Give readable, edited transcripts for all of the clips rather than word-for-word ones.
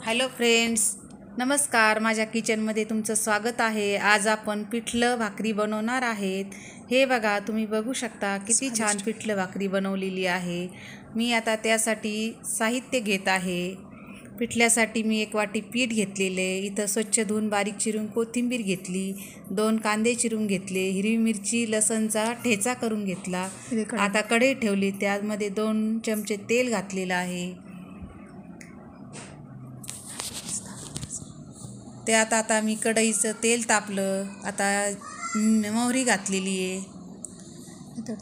Hello friends, नमस्कार. माझ्या किचनमध्ये तुमचं स्वागत आहे. आज आपण पिठलं भाकरी बनवणार आहेत. हे बघा, तुम्ही बघू शकता किती छान पिठलं भाकरी बनवलेली आहे. मी आता त्यासाठी साहित्य घेत आहे. पिठल्यासाठी मी 1 वाटी पीठ घेतलेले. इथं स्वच्छ धुवून बारीक चिरून कोथिंबीर घेतली, 2 कांदे चिरून घेतले, हिरवी मिरची लसणचा ठेचा करून घेतला. आता कढई ठेवली, त्यामध्ये 2 चमचे तेल घातलेलं आहे. त्यात आता मी कढईचं तेल तापलं. आता मोहरी घातलेली आहे,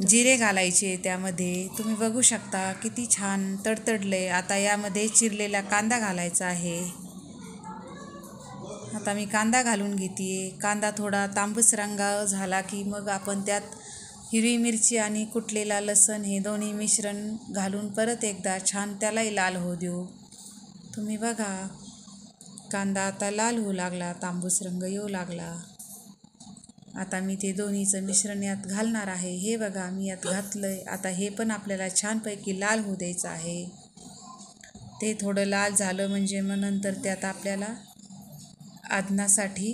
जिरे घालायचे. त्यामध्ये तुम्ही बघू शकता किती छान तडतडले. आता यामध्ये चिरलेला कांदा घालायचा आहे. आता मी कांदा घालून घेते. कांदा थोडा तांबूस रंग झाला की मग आपण त्यात हिरवी मिरची आणि कुटलेला लसण हे दोन्ही मिश्रण घालून परत एकदा छान त्यालाही लाल होऊ देऊ. तुम्ही बघा, कांदा आता लाल होऊ लागला, तांबूस रंग येऊ लागला. आता मी ते दोन्हीचं मिश्रण यात घालणार आहे. हे बघा, मी यात घातलं. आता हे पण आपल्याला छानपैकी लाल होऊ द्यायचं आहे. ते थोडं लाल झालं म्हणजे मग नंतर त्यात आपल्याला आदनासाठी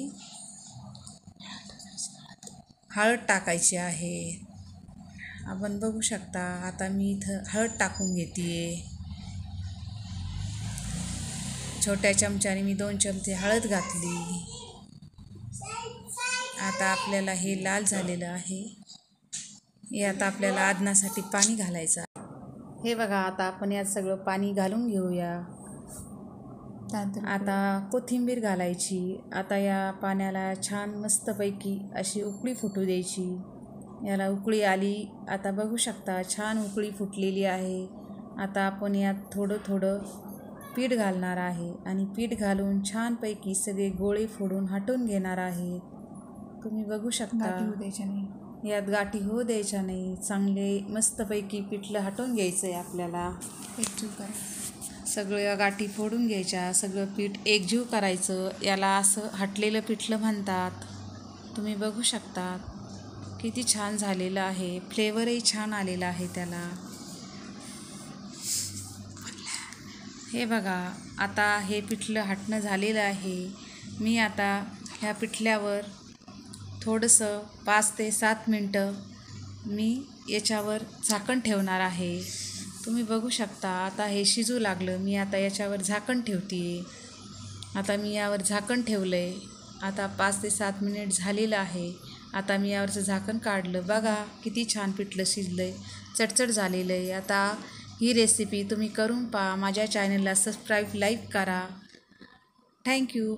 हळद टाकायची आहे. आपण बघू शकता. आता मी इथं हळद टाकून घेते. छोट्या चमच्याने मी 2 चमचे हळद घातली. आता आपल्याला हे लाल झालेलं आहे. यात आपल्याला आदनासाठी पाणी घालायचं आहे. हे बघा, आता आपण यात सगळं पाणी घालून घेऊया. आता कोथिंबीर घालायची. आता या पाण्याला छान मस्तपैकी अशी उकळी फुटू द्यायची. याला उकळी आली. आता बघू शकता छान उकळी फुटलेली आहे. आता आपण यात थोडं थोडं पीठ घालणार आहे आणि पीठ घालून छानपैकी सगळे गोळे फोडून हटवून घेणार आहे. तुम्ही बघू शकता. यात गाठी होऊ द्यायच्या नाही. चांगले मस्तपैकी पिठलं हटवून घ्यायचं आहे आपल्याला. सगळ्या गाठी फोडून घ्यायच्या. सगळं पीठ एकजीव करायचं. याला असं हटलेलं पिठलं म्हणतात. तुम्ही बघू शकता किती छान झालेलं आहे. फ्लेवरही छान आलेला आहे त्याला. हे बघा, आता हे पिठलं हटणं झालेलं आहे. मी आता ह्या पिठल्यावर थोडंसं 5 ते 7 मिनटं मी याच्यावर झाकण ठेवणार आहे. तुम्ही बघू शकता. आता हे शिजू लागलं. मी आता याच्यावर झाकण ठेवते. आता मी यावर झाकण ठेवलं आहे. आता 5 ते 7 मिनिट झालेलं आहे. आता मी यावरचं झाकण काढलं. बघा किती छान पिठलं शिजलं आहे, चटचट झालेलं आहे. आता ही रेसिपी तुम्ही करून पहा. माझ्या चॅनलला सबस्क्राईब, लाईक करा. थँक्यू.